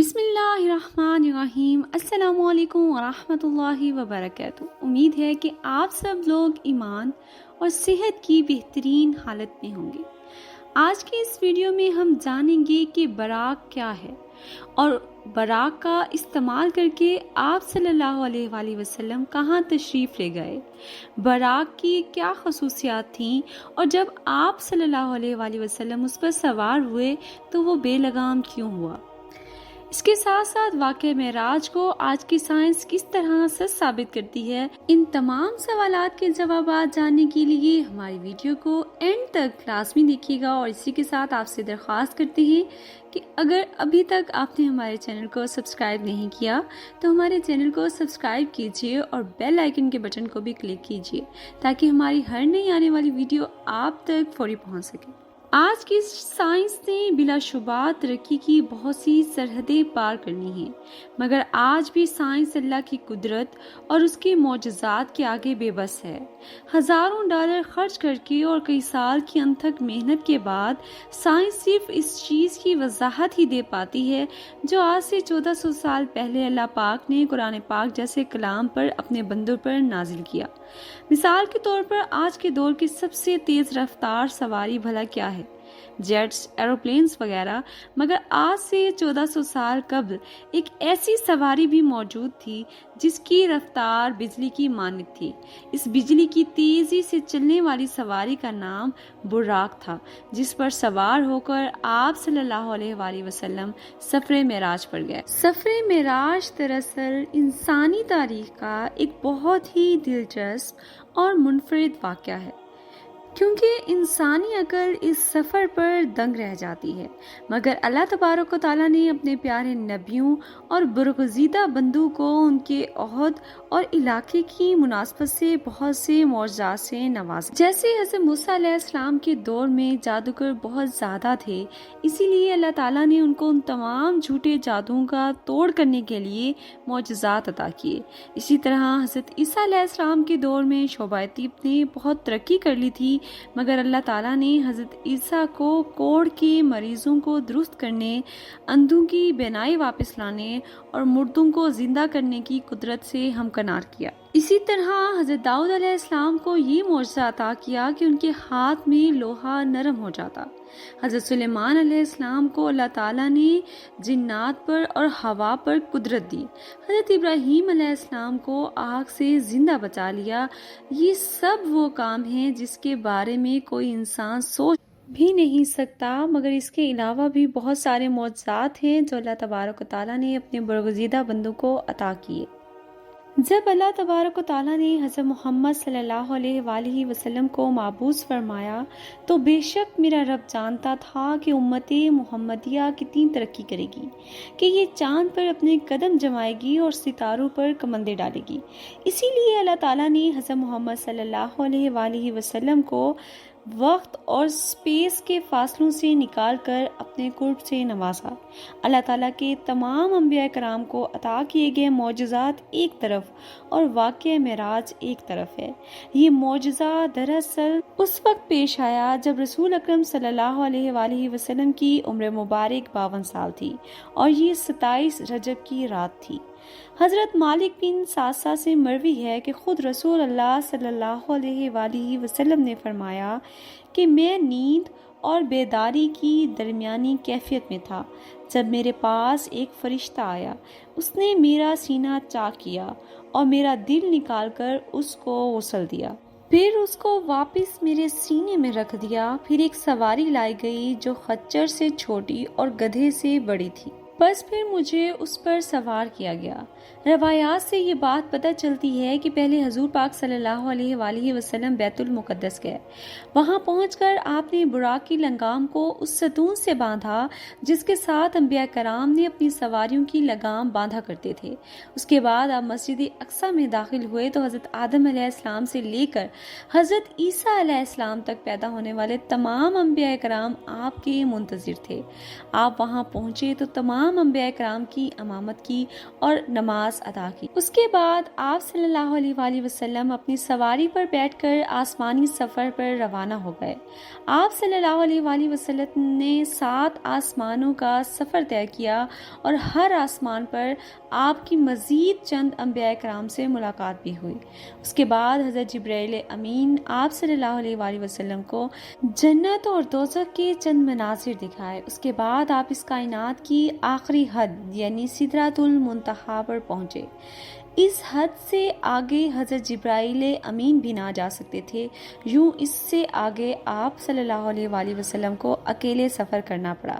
بسم اللہ الرحمن الرحیم۔ السلام علیکم ورحمۃ اللہ وبرکاتہ۔ امید ہے کہ آپ سب لوگ ایمان اور صحت کی بہترین حالت میں ہوں گے۔ آج کے اس ویڈیو میں ہم جانیں گے کہ براق کیا ہے اور براق کا استعمال کر کے آپ صلی اللہ علیہ وآلہ وسلم کہاں تشریف لے گئے، براق کی کیا خصوصیات تھیں، اور جب آپ صلی اللہ علیہ وآلہ وسلم اس پر سوار ہوئے تو وہ بے لگام کیوں ہوا۔ اس کے ساتھ ساتھ واقعہ معراج کو آج کی سائنس کس طرح سچ ثابت کرتی ہے۔ ان تمام سوالات کے جوابات جاننے کے لیے ہماری ویڈیو کو اینڈ تک لازمی دیکھیے گا، اور اسی کے ساتھ آپ سے درخواست کرتے ہیں کہ اگر ابھی تک آپ نے ہمارے چینل کو سبسکرائب نہیں کیا تو ہمارے چینل کو سبسکرائب کیجیے اور بیل آئیکن کے بٹن کو بھی کلک کیجیے تاکہ ہماری ہر نئی آنے والی ویڈیو آپ تک فوری پہنچ سکے۔ آج کی سائنس نے بلا شبہ ترقی کی بہت سی سرحدیں پار کرنی ہیں، مگر آج بھی سائنس اللہ کی قدرت اور اس کے معجزات کے آگے بے بس ہے۔ ہزاروں ڈالر خرچ کر کے اور کئی سال کی انتھک محنت کے بعد سائنس صرف اس چیز کی وضاحت ہی دے پاتی ہے جو آج سے 1400 سال پہلے اللہ پاک نے قرآن پاک جیسے کلام پر اپنے بندوں پر نازل کیا۔ مثال کے طور پر آج کے دور کی سب سے تیز رفتار سواری بھلا کیا ہے؟ جیٹس، ایروپلینز وغیرہ، مگر آج سے 1400 سال قبل ایک ایسی سواری بھی موجود تھی جس کی رفتار بجلی کی مانند تھی۔ اس بجلی کی تیزی سے چلنے والی سواری کا نام براق تھا، جس پر سوار ہو کر آپ صلی اللہ علیہ وآلہ وسلم سفر معراج پر گئے۔ سفر معراج دراصل انسانی تاریخ کا ایک بہت ہی دلچسپ اور منفرد واقعہ ہے، کیونکہ انسانی عقل اس سفر پر دنگ رہ جاتی ہے، مگر اللہ تبارک و تعالیٰ نے اپنے پیارے نبیوں اور برگزیدہ بندوں کو ان کے عہد اور علاقے کی مناسبت سے بہت سے معجزات سے نوازا۔ جیسے حضرت موسیٰ علیہ السلام کے دور میں جادوگر بہت زیادہ تھے، اسی لیے اللہ تعالیٰ نے ان کو ان تمام جھوٹے جادوؤں کا توڑ کرنے کے لیے معجزات عطا کیے۔ اسی طرح حضرت عیسیٰ علیہ السلام کے دور میں شعبہ طب نے بہت ترقی کر لی تھی، مگر اللہ تعالیٰ نے حضرت عیسیٰ کو کوڑ کے مریضوں کو درست کرنے، اندھوں کی بینائی واپس لانے اور مردوں کو زندہ کرنے کی قدرت سے ہمکنار کیا۔ اسی طرح حضرت داؤد علیہ السلام کو یہ معجزہ عطا کیا کہ ان کے ہاتھ میں لوہا نرم ہو جاتا۔ حضرت سلیمان علیہ السلام کو اللہ تعالیٰ نے جنات پر اور ہوا پر قدرت دی۔ حضرت ابراہیم علیہ السلام کو آگ سے زندہ بچا لیا۔ یہ سب وہ کام ہیں جس کے بارے میں کوئی انسان سوچ بھی نہیں سکتا، مگر اس کے علاوہ بھی بہت سارے معجزات ہیں جو اللہ تبارک و تعالیٰ نے اپنے برگزیدہ بندوں کو عطا کیے۔ جب اللہ تبارک و تعالیٰ نے حضرت محمد صلی اللہ علیہ وآلہ وسلم کو مبعوث فرمایا تو بے شک میرا رب جانتا تھا کہ امت محمدیہ کتنی ترقی کرے گی، کہ یہ چاند پر اپنے قدم جمائے گی اور ستاروں پر کمندیں ڈالے گی۔ اسی لیے اللہ تعالیٰ نے حضرت محمد صلی اللہ علیہ وآلہ وسلم کو وقت اور سپیس کے فاصلوں سے نکال کر اپنے قرب سے نوازا۔ اللہ تعالیٰ کے تمام انبیاء کرام کو عطا کیے گئے معجزات ایک طرف اور واقعہ معراج ایک طرف ہے۔ یہ معجزہ دراصل اس وقت پیش آیا جب رسول اکرم صلی اللہ علیہ وآلہ وسلم کی عمر مبارک 52 سال تھی، اور یہ 27 رجب کی رات تھی۔ حضرت مالک بن سعصع سے مروی ہے کہ خود رسول اللہ صلی اللہ علیہ وآلہ وسلم نے فرمایا کہ میں نیند اور بیداری کی درمیانی کیفیت میں تھا جب میرے پاس ایک فرشتہ آیا۔ اس نے میرا سینہ چاک کیا اور میرا دل نکال کر اس کو غسل دیا، پھر اس کو واپس میرے سینے میں رکھ دیا۔ پھر ایک سواری لائی گئی جو خچر سے چھوٹی اور گدھے سے بڑی تھی، بس پھر مجھے اس پر سوار کیا گیا۔ روایات سے یہ بات پتہ چلتی ہے کہ پہلے حضور پاک صلی اللہ علیہ وآلہ وسلم بیت المقدس گئے۔ وہاں پہنچ کر آپ نے براق کی لگام کو اس ستون سے باندھا جس کے ساتھ انبیاء کرام نے اپنی سواریوں کی لگام باندھا کرتے تھے۔ اس کے بعد آپ مسجد اقصیٰ میں داخل ہوئے تو حضرت آدم علیہ السلام سے لے کر حضرت عیسیٰ علیہ السلام تک پیدا ہونے والے تمام انبیاء کرام آپ کے منتظر تھے۔ آپ وہاں پہنچے تو تمام تمام انبیاء کرام کی امامت کی اور نماز ادا کی۔ اس کے بعد آپ صلی اللہ علیہ وآلہ وسلم اپنی سواری پر بیٹھ کر آسمانی سفر پر روانہ ہو گئے۔ آپ صلی اللہ علیہ وآلہ وسلم نے 7 آسمانوں کا سفر طے کیا اور ہر آسمان پر آپ کی مزید چند انبیاء کرام سے ملاقات بھی ہوئی۔ اس کے بعد حضرت جبرائیل امین آپ صلی اللہ علیہ وآلہ وسلم کو جنت اور دوزخ کے چند مناظر دکھائے۔ اس کے بعد آپ اس کائنات کی آخری حد یعنی سدرۃ المنتہا پر پہنچے۔ اس حد سے آگے حضرت جبرائیل امین بھی نہ جا سکتے تھے، یوں اس سے آگے آپ صلی اللہ علیہ وآلہ وسلم کو اکیلے سفر کرنا پڑا،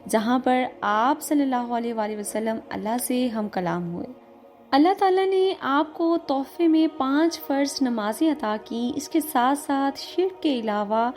جہاں پر آپ صلی اللہ علیہ وآلہ وسلم اللہ سے ہم کلام ہوئے۔ اللہ تعالیٰ نے آپ کو تحفے میں 5 فرض نمازیں عطا کی۔ اس کے ساتھ ساتھ شرک کے علاوہ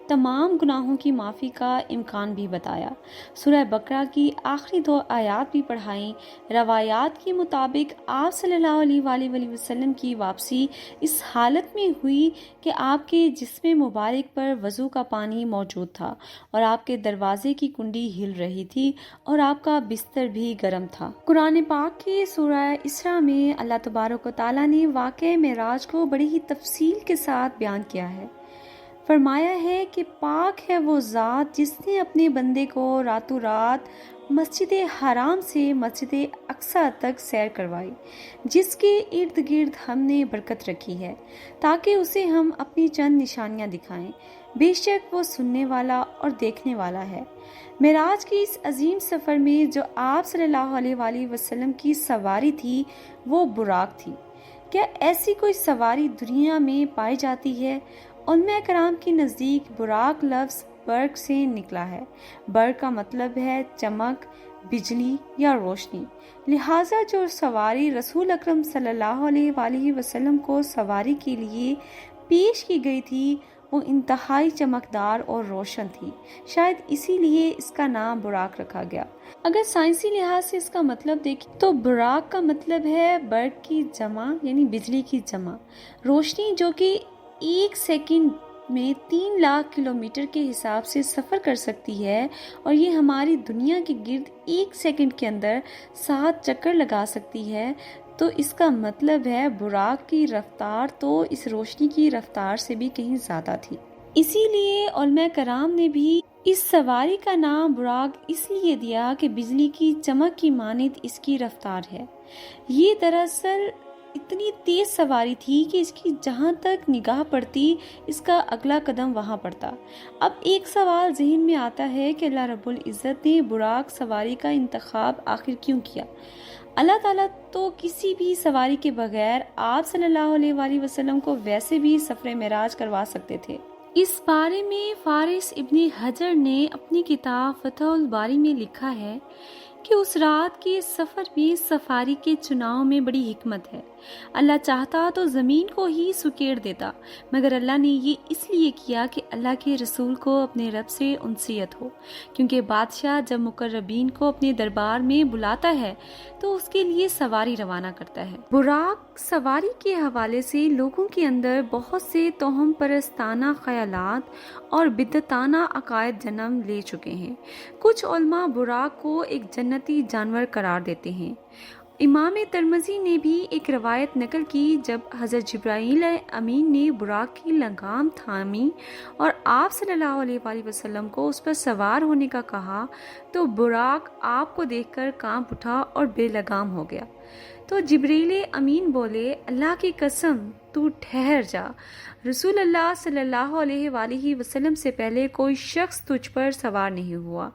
تمام گناہوں کی معافی کا امکان بھی بتایا۔ سورہ بقرہ کی آخری 2 آیات بھی پڑھائیں۔ روایات کے مطابق آپ صلی اللہ علیہ وآلہ وسلم کی واپسی اس حالت میں ہوئی کہ آپ کے جسم مبارک پر وضو کا پانی موجود تھا اور آپ کے دروازے کی کنڈی ہل رہی تھی اور آپ کا بستر بھی گرم تھا۔ قرآن پاک کی سورہ اسراء میں اللہ تبارک و تعالیٰ نے واقعہ معراج کو بڑی ہی تفصیل کے ساتھ بیان کیا ہے۔ فرمایا ہے کہ پاک ہے وہ ذات جس نے اپنے بندے کو راتوں رات مسجد حرام سے مسجد اقصیٰ تک سیر کروائی، جس کے ارد گرد ہم نے برکت رکھی ہے تاکہ اسے ہم اپنی چند نشانیاں دکھائیں۔ بے شک وہ سننے والا اور دیکھنے والا ہے۔ معراج کی اس عظیم سفر میں جو آپ صلی اللہ علیہ وآلہ وسلم کی سواری تھی وہ براق تھی۔ کیا ایسی کوئی سواری دنیا میں پائی جاتی ہے؟ علماء کرام کے نزدیک براق لفظ برق سے نکلا ہے۔ برق کا مطلب ہے چمک، بجلی یا روشنی، لہٰذا جو سواری رسول اکرم صلی اللہ علیہ وآلہ وسلم کو سواری کے لیے پیش کی گئی تھی وہ انتہائی چمکدار اور روشن تھی، شاید اسی لیے اس کا نام براق رکھا گیا۔ اگر سائنسی لحاظ سے اس کا مطلب دیکھیں تو براق کا مطلب ہے برق کی جمع یعنی بجلی کی جمع، روشنی جو کہ 1 سیکنڈ میں 3 لاکھ کلومیٹر کے حساب سے سفر کر سکتی ہے اور یہ ہماری دنیا کے گرد 1 سیکنڈ کے اندر 7 چکر لگا سکتی ہے، تو اس کا مطلب ہے براق کی رفتار تو اس روشنی کی رفتار سے بھی کہیں زیادہ تھی۔ اسی لیے علماء کرام نے بھی اس سواری کا نام براق اس لیے دیا کہ بجلی کی چمک کی مانند اس کی رفتار ہے۔ یہ دراصل اتنی تیز سواری تھی کہ اس کی جہاں تک نگاہ پڑتی اس کا اگلا قدم وہاں پڑتا۔ اب ایک سوال ذہن میں آتا ہے کہ اللہ رب العزت نے براق سواری کا انتخاب آخر کیوں کیا؟ اللہ تعالیٰ تو کسی بھی سواری کے بغیر آپ صلی اللہ علیہ وآلہ وسلم کو ویسے بھی سفر معراج کروا سکتے تھے۔ اس بارے میں فارس ابن حجر نے اپنی کتاب فتح الباری میں لکھا ہے کہ اس رات کے سفر میں سفاری کے چناؤ میں بڑی حکمت ہے۔ اللہ چاہتا تو زمین کو ہی سکیڑ دیتا، مگر اللہ نے یہ اس لیے کیا کہ اللہ کے رسول کو اپنے رب سے انسیت ہو، کیونکہ بادشاہ جب مقربین کو اپنے دربار میں بلاتا ہے تو اس کے لیے سواری روانہ کرتا ہے۔ براق سواری کے حوالے سے لوگوں کے اندر بہت سے توہم پرستانہ خیالات اور بدعتانہ عقائد جنم لے چکے ہیں۔ کچھ علماء براق کو ایک جنتی جانور قرار دیتے ہیں۔ امام ترمذی نے بھی ایک روایت نقل کی جب حضرت جبرائیل امین نے براق کی لگام تھامی اور آپ صلی اللہ علیہ وآلہ وسلم کو اس پر سوار ہونے کا کہا تو براق آپ کو دیکھ کر کانپ اٹھا اور بے لگام ہو گیا۔ تو جبرائیل امین بولے، اللہ کی قسم تو ٹھہر جا، رسول اللہ صلی اللہ علیہ وآلہ وسلم سے پہلے کوئی شخص تجھ پر سوار نہیں ہوا۔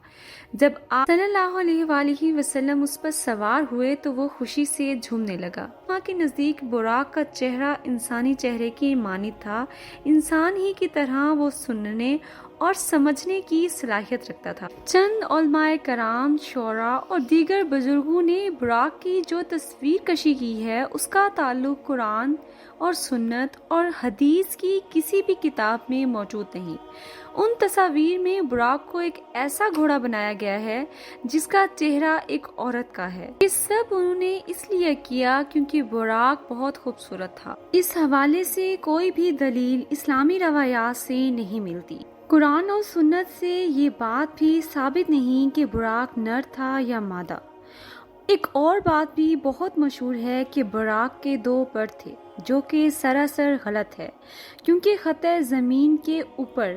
جب آپ صلی اللہ علیہ وآلہ وسلم اس پر سوار ہوئے تو وہ خوشی سے جھومنے لگا۔ ماں کے نزدیک براق کا چہرہ انسانی چہرے کی مانند تھا، انسان ہی کی طرح وہ سننے اور سمجھنے کی صلاحیت رکھتا تھا۔ چند علماء کرام، شعراء اور دیگر بزرگوں نے براق کی جو تصویر کشی کی ہے اس کا تعلق قرآن اور سنت اور حدیث کی کسی بھی کتاب میں موجود نہیں۔ ان تصاویر میں براق کو ایک ایسا گھوڑا بنایا گیا ہے جس کا چہرہ ایک عورت کا ہے۔ یہ سب انہوں نے اس لیے کیا کیونکہ براق بہت خوبصورت تھا۔ اس حوالے سے کوئی بھی دلیل اسلامی روایات سے نہیں ملتی۔ قرآن اور سنت سے یہ بات بھی ثابت نہیں کہ براق نر تھا یا مادہ۔ ایک اور بات بھی بہت مشہور ہے کہ براق کے 2 پر تھے، جو کہ سراسر غلط ہے، کیونکہ خطۂ زمین کے اوپر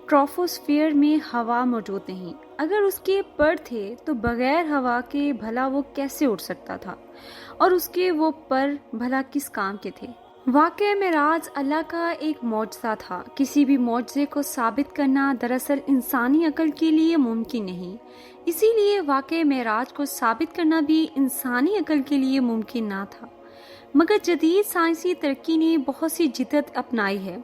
ٹراپوسفیئر میں ہوا موجود نہیں۔ اگر اس کے پر تھے تو بغیر ہوا کے بھلا وہ کیسے اڑ سکتا تھا، اور اس کے وہ پر بھلا کس کام کے تھے؟ واقعہ معراج اللہ کا ایک معجزہ تھا۔ کسی بھی معجزے کو ثابت کرنا دراصل انسانی عقل کے لیے ممکن نہیں، اسی لیے واقعہ معراج کو ثابت کرنا بھی انسانی عقل کے لیے ممکن نہ تھا۔ مگر جدید سائنسی ترقی نے بہت سی جدت اپنائی ہے۔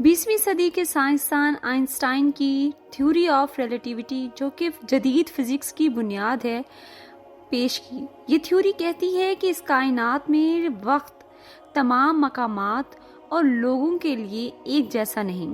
20ویں صدی کے سائنسدان آئنسٹائن کی تھیوری آف ریلیٹیوٹی، جو کہ جدید فزکس کی بنیاد ہے، پیش کی۔ یہ تھیوری کہتی ہے کہ اس کائنات میں وقت تمام مقامات اور لوگوں کے لیے ایک جیسا نہیں،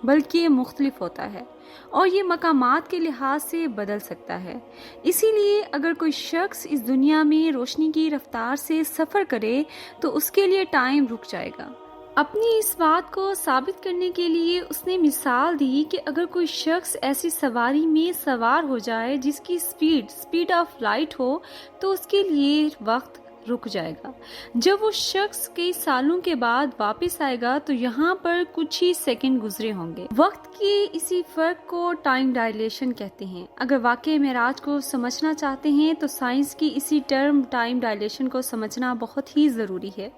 بلکہ مختلف ہوتا ہے، اور یہ مقامات کے لحاظ سے بدل سکتا ہے۔ اسی لیے اگر کوئی شخص اس دنیا میں روشنی کی رفتار سے سفر کرے تو اس کے لیے ٹائم رک جائے گا۔ اپنی اس بات کو ثابت کرنے کے لیے اس نے مثال دی کہ اگر کوئی شخص ایسی سواری میں سوار ہو جائے جس کی سپیڈ آف لائٹ ہو تو اس کے لیے وقت رک جائے گا۔ جب وہ شخص کئی سالوں کے بعد واپس آئے گا تو یہاں پر کچھ ہی سیکنڈ گزرے ہوں گے۔ وقت کے اسی فرق کو ٹائم ڈائلیشن کہتے ہیں۔ اگر واقعہ معراج کو سمجھنا چاہتے ہیں تو سائنس کی اسی ٹرم ٹائم ڈائلیشن کو سمجھنا بہت ہی ضروری ہے،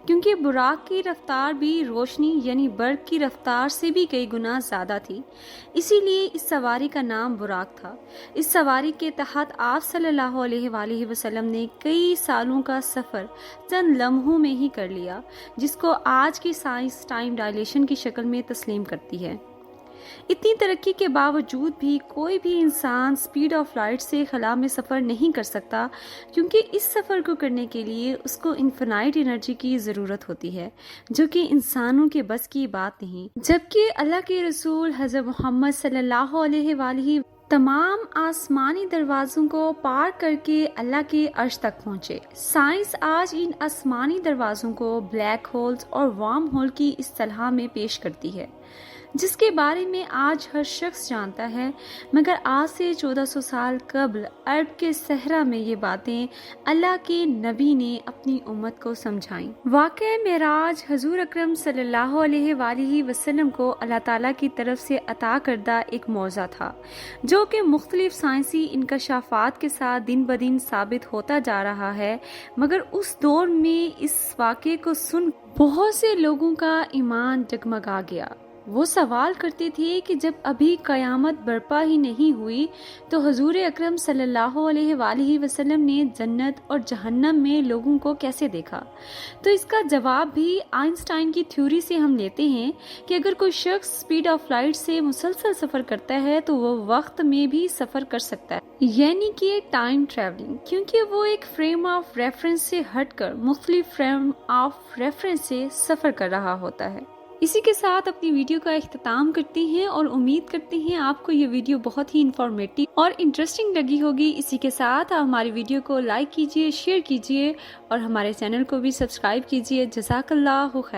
کیونکہ براق کی رفتار بھی روشنی یعنی برق کی رفتار سے بھی کئی گنا زیادہ تھی، اسی لیے اس سواری کا نام براق تھا۔ اس سواری کے تحت آپ صلی اللہ علیہ وآلہ وسلم نے کئی سالوں کا سفر چند لمحوں میں ہی کر لیا، جس کو آج کی سائنس ٹائم ڈائلیشن کی شکل میں تسلیم کرتی ہے۔ اتنی ترقی کے باوجود بھی کوئی بھی انسان سپیڈ آف لائٹ سے خلا میں سفر نہیں کر سکتا، کیونکہ اس سفر کو کرنے کے لیے اس کو انفینائٹ انرجی کی ضرورت ہوتی ہے، جو کہ انسانوں کے بس کی بات نہیں۔ جبکہ اللہ کے رسول حضرت محمد صلی اللہ علیہ وآلہ تمام آسمانی دروازوں کو پار کر کے اللہ کے عرش تک پہنچے۔ سائنس آج ان آسمانی دروازوں کو بلیک ہولز اور وارم ہول کی اصطلاح میں پیش کرتی ہے، جس کے بارے میں آج ہر شخص جانتا ہے، مگر آج سے 1400 سال قبل عرب کے صحرا میں یہ باتیں اللہ کے نبی نے اپنی امت کو سمجھائیں۔ واقعہ معراج حضور اکرم صلی اللہ علیہ وآلہ وسلم کو اللہ تعالیٰ کی طرف سے عطا کردہ ایک معجزہ تھا، جو کہ مختلف سائنسی انکشافات کے ساتھ دن بدن ثابت ہوتا جا رہا ہے۔ مگر اس دور میں اس واقعے کو سن بہت سے لوگوں کا ایمان ڈگمگا گیا۔ وہ سوال کرتے تھے کہ جب ابھی قیامت برپا ہی نہیں ہوئی تو حضور اکرم صلی اللہ علیہ وآلہ وسلم نے جنت اور جہنم میں لوگوں کو کیسے دیکھا؟ تو اس کا جواب بھی آئنسٹائن کی تھیوری سے ہم لیتے ہیں کہ اگر کوئی شخص سپیڈ آف لائٹ سے مسلسل سفر کرتا ہے تو وہ وقت میں بھی سفر کر سکتا ہے، یعنی کہ ٹائم ٹریولنگ، کیونکہ وہ ایک فریم آف ریفرنس سے ہٹ کر مختلف فریم آف ریفرنس سے سفر کر رہا ہوتا ہے۔ اسی کے ساتھ اپنی ویڈیو کا اختتام کرتے ہیں اور امید کرتے ہیں آپ کو یہ ویڈیو بہت ہی انفارمیٹیو اور انٹرسٹنگ لگی ہوگی۔ اسی کے ساتھ آپ ہماری ویڈیو کو لائک کیجئے، شیئر کیجئے اور ہمارے چینل کو بھی سبسکرائب کیجئے۔ جزاک اللہ خیر۔